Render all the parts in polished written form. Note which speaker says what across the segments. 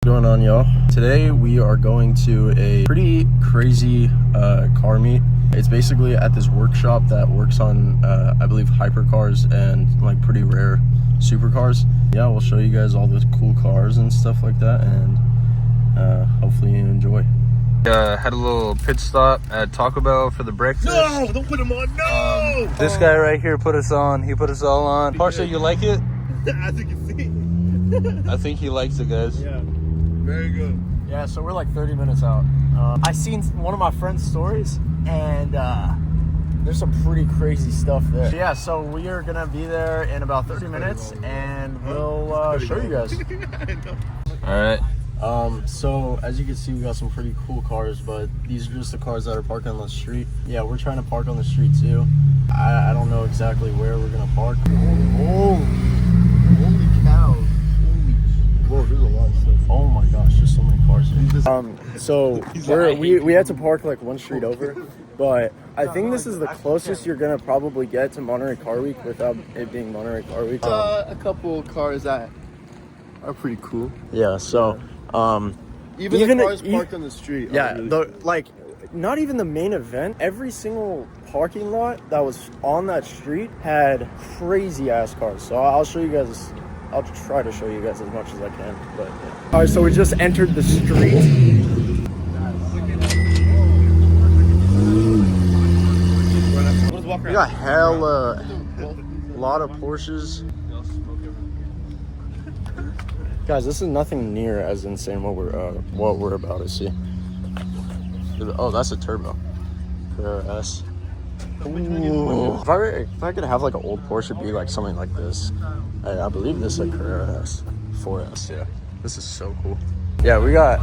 Speaker 1: going on, y'all? Today we are going to a pretty crazy car meet. It's basically at this workshop that works on I believe hypercars and like pretty rare supercars. Yeah, we'll show you guys all the cool cars and stuff like that, and hopefully you enjoy. Had a little pit stop at Taco Bell for the breakfast.
Speaker 2: No, don't put him on. No.
Speaker 1: This guy right here put us on. He put us all on. Parsha, you like it?
Speaker 2: I think you see.
Speaker 1: I think he likes it, guys.
Speaker 2: Yeah, very good.
Speaker 3: Yeah, so we're like 30 minutes out. I seen one of my friend's stories, and there's some pretty crazy stuff there. Yeah, so we are gonna be there in about 30 minutes, and we'll show you guys.
Speaker 1: All right. So as you can see, we got some pretty cool cars, but these are just the cars that are parked on the street. Yeah, we're trying to park on the street too. I don't know exactly where we're gonna park.
Speaker 2: Holy cow! Whoa, there's a lot of stuff.
Speaker 1: Oh my gosh, there's so many cars here. So we had to park like one street over, but I think this is the closest you're gonna probably get to Monterey Car Week without it being Monterey Car Week.
Speaker 2: A couple cars that are pretty cool.
Speaker 1: Yeah, so
Speaker 2: Even the cars parked on the street.
Speaker 1: Yeah,
Speaker 2: Really
Speaker 1: not even the main event. Every single parking lot that was on that street had crazy ass cars. So I'll show you guys. I'll try to show you guys as much as I can. But yeah. All right, so we just entered the street. We got hella lot of Porsches. Guys, this is nothing near as insane what we're about to see. Oh, that's a turbo. Carrera S. Ooh. If I could have like an old Porsche, it'd be like something like this. I believe this is a Carrera S. 4S, yeah. This is so cool. Yeah, we got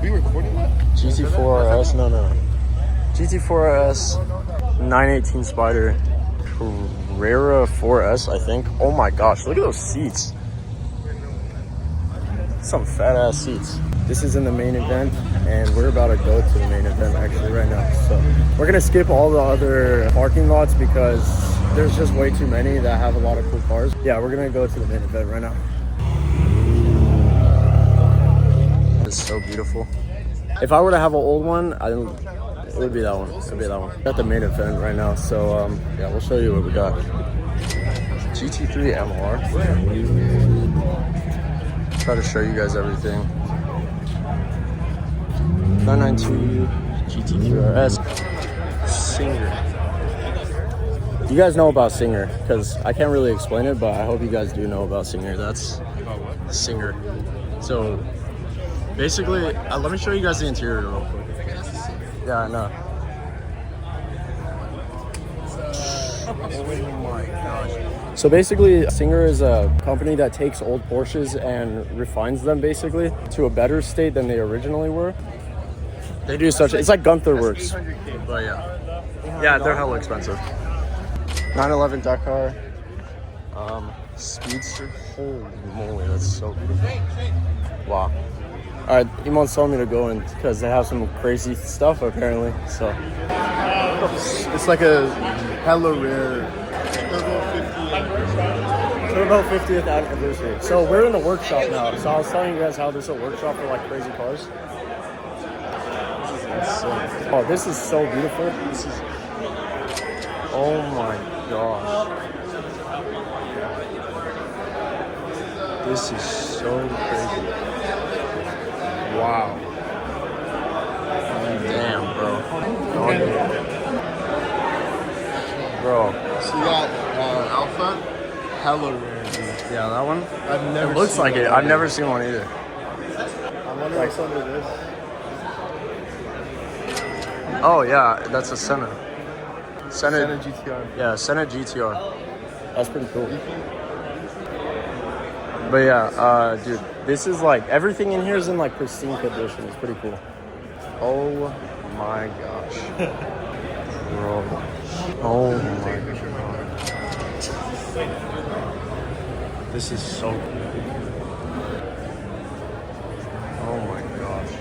Speaker 2: we recording that?
Speaker 1: GT4 RS, no. GT4 RS 918 Spider Carrera 4S, I think. Oh my gosh, look at those seats. Some fat ass seats. This is in the main event, and we're about to go to the main event actually right now. So we're gonna skip all the other parking lots because there's just way too many that have a lot of cool cars. Yeah, we're gonna go to the main event right now. It's so beautiful. If I were to have an old one, it would be that one. It would be that one. We're at the main event right now, so yeah, we'll show you what we got. GT3 MR. Try to show you guys everything. 992 GT3 RS Singer. You guys know about Singer, because I can't really explain it, but I hope you guys do know about Singer. That's Singer. So basically, let me show you guys the interior real quick. Yeah, I know. Oh my gosh. So basically, Singer is a company that takes old Porsches and refines them basically to a better state than they originally were. They do such, it's like Gunther Works. But yeah, they're hella expensive. 911 Dakar, Speedster. Holy moly, that's so beautiful. Wow. All right, Imon's telling me to go in because they have some crazy stuff apparently. So
Speaker 2: it's like a hella rare
Speaker 1: Turbo 50th anniversary. So we're in the workshop now. So I was telling you guys how this is a workshop for like crazy cars. This is insane. Oh, this is so beautiful. This is. Oh my gosh. This is so crazy. Wow. Damn, bro. Bro.
Speaker 2: So you got Alpha, hella rare, dude.
Speaker 1: Yeah, that one?
Speaker 2: I've never.
Speaker 1: It looks like it. I've never seen one either.
Speaker 2: I wonder what's under this.
Speaker 1: Oh yeah, that's a Senna.
Speaker 2: Senna GTR.
Speaker 1: Yeah, Senna GTR. That's pretty cool. But yeah, dude, this is like everything in here is in like pristine condition. It's pretty cool. Oh my gosh, bro. Oh my god. This is so cool. Oh my gosh.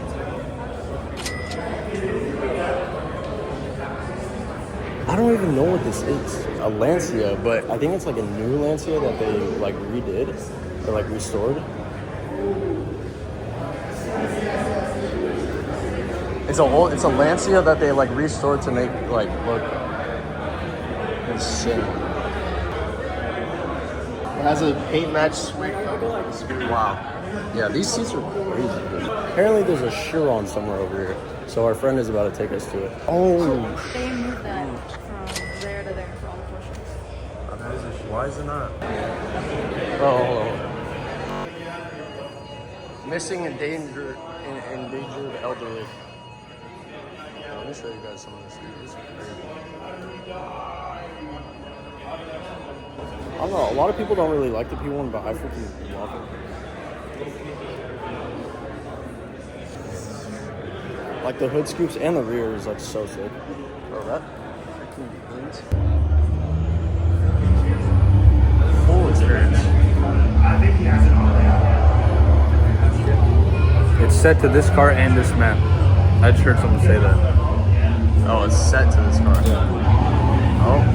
Speaker 1: I don't even know what this is. A Lancia, but I think it's like a new Lancia that they like redid or like restored. It's a Lancia that they like restored to make like look insane. It has a paint match suite. Wow. Yeah, these seats are crazy. Apparently there's a Chiron somewhere over here. So our friend is about to take us to it. Oh,
Speaker 4: They moved that from there to there for all the portions.
Speaker 1: why is it not? Oh, hold on. Missing endangered elderly. Let me show you guys some of this. This is crazy. I don't know. A lot of people don't really like the P1, but I freaking love it. Like the hood scoops and the rear is like so sick. Bro, that freaking things. Full experience.
Speaker 5: It's set to this car and this map. I just heard someone say that.
Speaker 1: Oh, it's set to this car. Oh.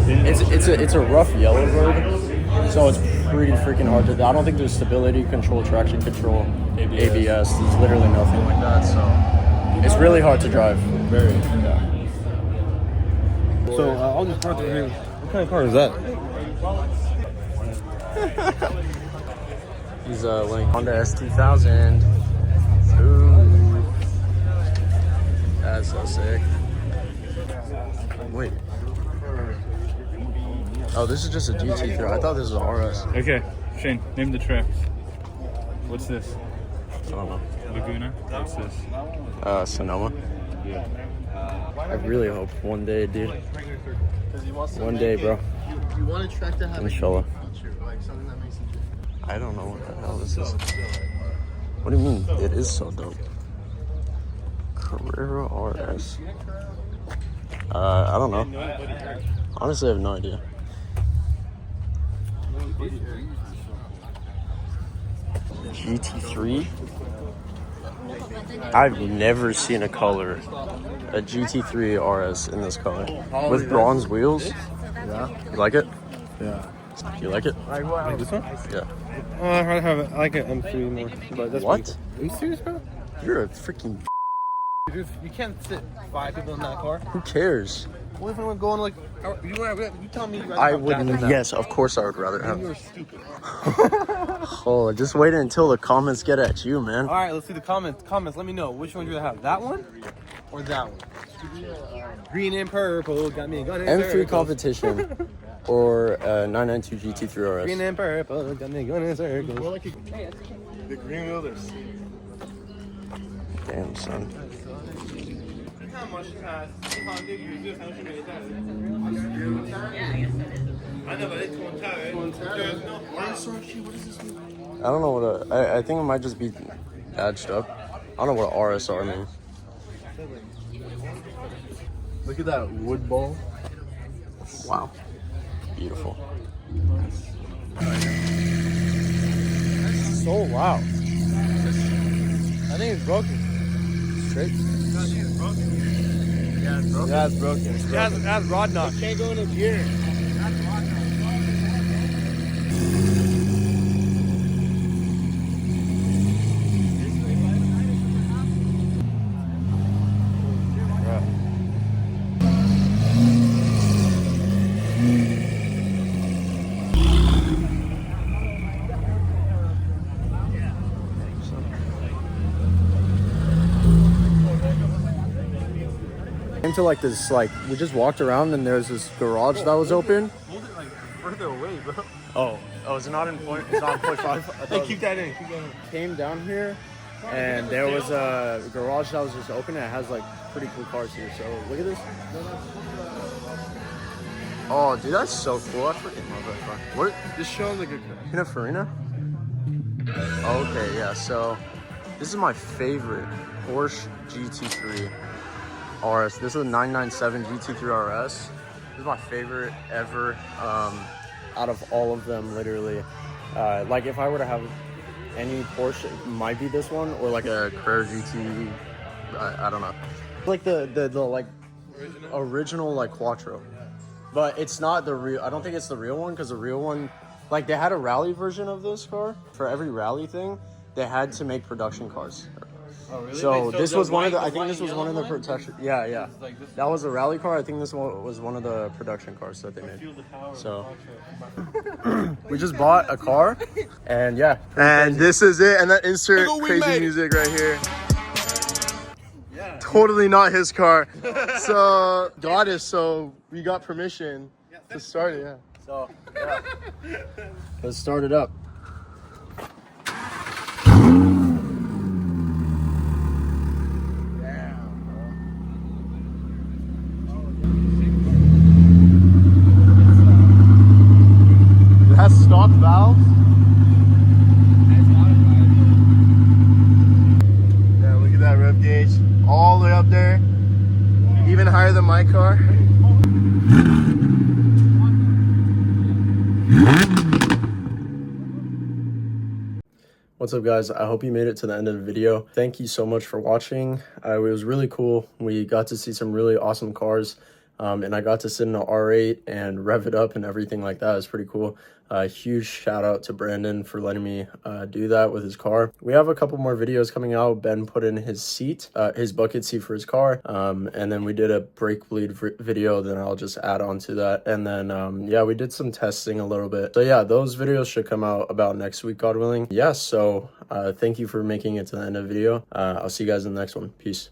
Speaker 1: It's a rough yellow road, so it's pretty freaking hard to do. I don't think there's stability control, traction control, ABS. There's literally nothing like that, so it's really hard to drive. Very. Yeah.
Speaker 2: So I'll just park here. What kind of car is that?
Speaker 1: He's like Honda S2000. Ooh, that's so sick. Wait. Oh, this is just a GT3. I thought this was an RS.
Speaker 5: Okay, Shane, name the tracks. What's this?
Speaker 1: I don't know.
Speaker 5: Laguna? What's this?
Speaker 1: Sonoma.
Speaker 5: Yeah.
Speaker 1: I really hope one day, dude. One day, bro.
Speaker 2: You want a track to have
Speaker 1: Inshallah.
Speaker 2: a feature, like something that makes it different.
Speaker 1: I don't know what the hell this is. What do you mean? It is so dope. Carrera RS. I don't know. Honestly, I have no idea. GT3? I've never seen a GT3 RS in this color. With bronze wheels?
Speaker 2: Yeah.
Speaker 1: You like it?
Speaker 2: Yeah.
Speaker 1: You like it?
Speaker 2: Like this one?
Speaker 1: Yeah.
Speaker 2: I like an M3 more. But that's
Speaker 1: What?
Speaker 2: Are you serious, bro?
Speaker 1: You're a freaking...
Speaker 2: Dude, you can't sit 5 people in that car.
Speaker 1: Who cares?
Speaker 2: What if I'm going like... You tell me...
Speaker 1: I would... Yes, of course I would rather have...
Speaker 2: You're stupid.
Speaker 1: Oh, just wait until the comments get at you, man.
Speaker 2: All right, let's see the comments. Let me know. Which one do you have? That one or that one? Green and purple got me going in
Speaker 1: M3
Speaker 2: circles.
Speaker 1: competition or 992 GT3 RS.
Speaker 2: Green and purple got me going in circles. The green wheelers.
Speaker 1: Damn, son. I don't know what I think it might just be badged up. I don't know what RSR means.
Speaker 2: Look at that wood ball.
Speaker 1: Wow. Beautiful.
Speaker 2: So loud. I think it's broken. Straight. Yeah, it's broken. Yeah, it's broken. That's rod knock. It can't go in a gear.
Speaker 1: Into like this, like we just walked around and there's this garage that was open.
Speaker 2: Hold it like further away, bro.
Speaker 1: Oh, is it not in point? It's not in point 5.
Speaker 2: Hey, keep that in. Keep that in.
Speaker 1: Came down here, and there was a garage that was just open. And it has like pretty cool cars here. So look at this. Oh, dude, that's so cool. I freaking love that car. What?
Speaker 2: This shows like a...
Speaker 1: Pininfarina? Okay, yeah. So this is my favorite Porsche GT3 RS. This is a 997 GT3 RS. This is my favorite ever. Out of all of them, literally. Like if I were to have any Porsche, it might be this one or like a Carrera GT. I don't know. Like the like original like Quattro, but it's not the real. I don't think it's the real one because the real one, like they had a rally version of this car for every rally thing. They had to make production cars.
Speaker 2: Oh, really?
Speaker 3: So
Speaker 2: Wait,
Speaker 3: this
Speaker 2: the
Speaker 3: was one of the.
Speaker 2: white-
Speaker 3: I think
Speaker 2: white
Speaker 3: this was
Speaker 2: and
Speaker 3: one of the
Speaker 2: yellow one?
Speaker 3: protection. Yeah, yeah.
Speaker 2: Like this
Speaker 3: That was a rally car. I think this one was one of the production cars that they made.
Speaker 2: Feel the power of
Speaker 3: So
Speaker 2: Contra.
Speaker 1: We just bought a car, and yeah.
Speaker 3: and this is it. And that insert
Speaker 2: Look what we
Speaker 3: crazy
Speaker 2: made.
Speaker 3: music right here. Totally not his car. So got it. So we got permission to start it. Yeah. So yeah.
Speaker 1: Let's start it up.
Speaker 3: It has stock valves. Yeah, look at that rev gauge. All the way up there. Even higher than my car.
Speaker 1: What's up, guys? I hope you made it to the end of the video. Thank you so much for watching. It was really cool. We got to see some really awesome cars, and I got to sit in an R8 and rev it up and everything like that. It's pretty cool. Huge shout out to Brandon for letting me do that with his car. We have a couple more videos coming out. Ben put in his seat, his bucket seat for his car, and then we did a brake bleed video. Then I'll just add on to that, and then yeah, we did some testing a little bit. So yeah, those videos should come out about next week, God willing. Yeah, so thank you for making it to the end of the video. I'll see you guys in the next one. Peace.